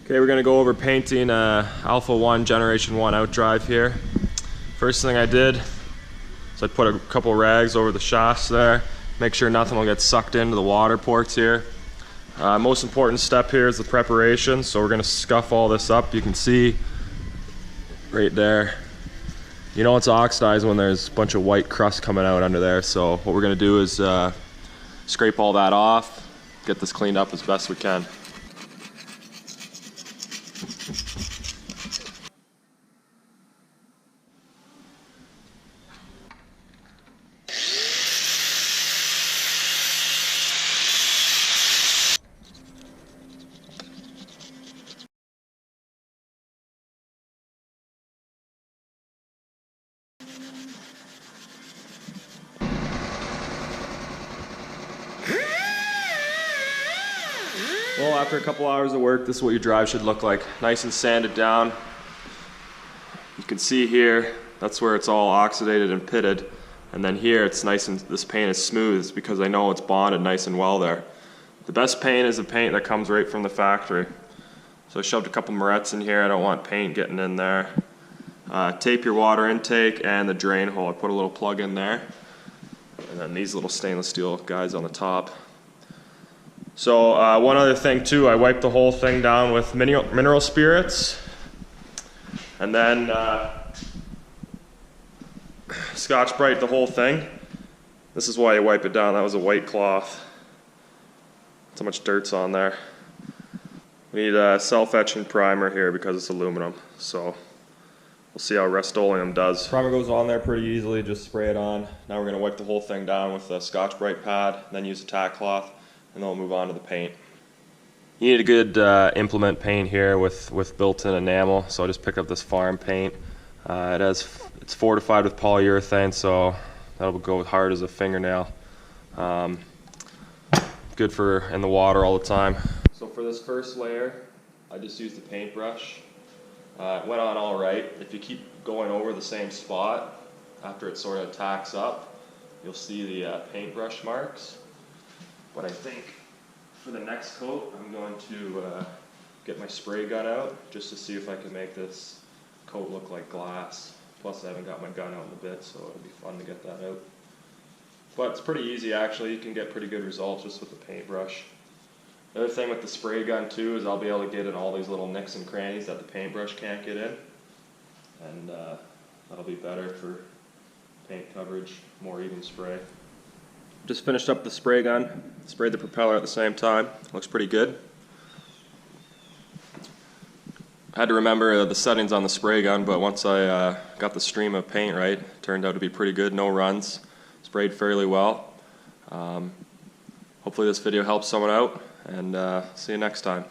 Okay, we're going to go over painting Alpha 1 Generation 1 Outdrive here. First thing I did is I put a couple rags over the shafts there, make sure nothing will get sucked into the water ports here. Most important step here is the preparation, so we're going to scuff all this up. You can see right there, you know it's oxidized when there's a bunch of white crust coming out under there, so what we're going to do is scrape all that off, get this cleaned up as best we can. Well, after a couple hours of work, this is what your drive should look like. Nice and sanded down. You can see here, that's where it's all oxidated and pitted. And then here, it's nice and, this paint is smooth. It's because I know it's bonded nice and well there. The best paint is the paint that comes right from the factory. So I shoved a couple morettes in here. I don't want paint getting in there. Tape your water intake and the drain hole. I put a little plug in there. And then these little stainless steel guys on the top. So one other thing too, I wiped the whole thing down with mineral spirits, and then Scotch-Brite the whole thing. This is why you wipe it down. That was a white cloth. That's how much dirt's on there. We need a self-etching primer here because it's aluminum. So we'll see how Rust-Oleum does. Primer goes on there pretty easily. Just spray it on. Now we're going to wipe the whole thing down with a Scotch-Brite pad, then use a tack cloth. And then we'll move on to the paint. You need a good implement paint here with built-in enamel, so I just picked up this farm paint. It's fortified with polyurethane, so that'll go hard as a fingernail. Good for in the water all the time. So for this first layer, I just used the paintbrush. It went on all right. If you keep going over the same spot, after it sort of tacks up, you'll see the paintbrush marks. But I think for the next coat, I'm going to get my spray gun out just to see if I can make this coat look like glass. Plus I haven't got my gun out in a bit, so it'll be fun to get that out. But it's pretty easy actually. You can get pretty good results just with the paintbrush. The other thing with the spray gun too is I'll be able to get in all these little nicks and crannies that the paintbrush can't get in. And that'll be better for paint coverage, more even spray. Just finished up the spray gun, sprayed the propeller at the same time. Looks pretty good. I had to remember the settings on the spray gun, but once I got the stream of paint right, it turned out to be pretty good. No runs, sprayed fairly well. Hopefully this video helps someone out, and see you next time.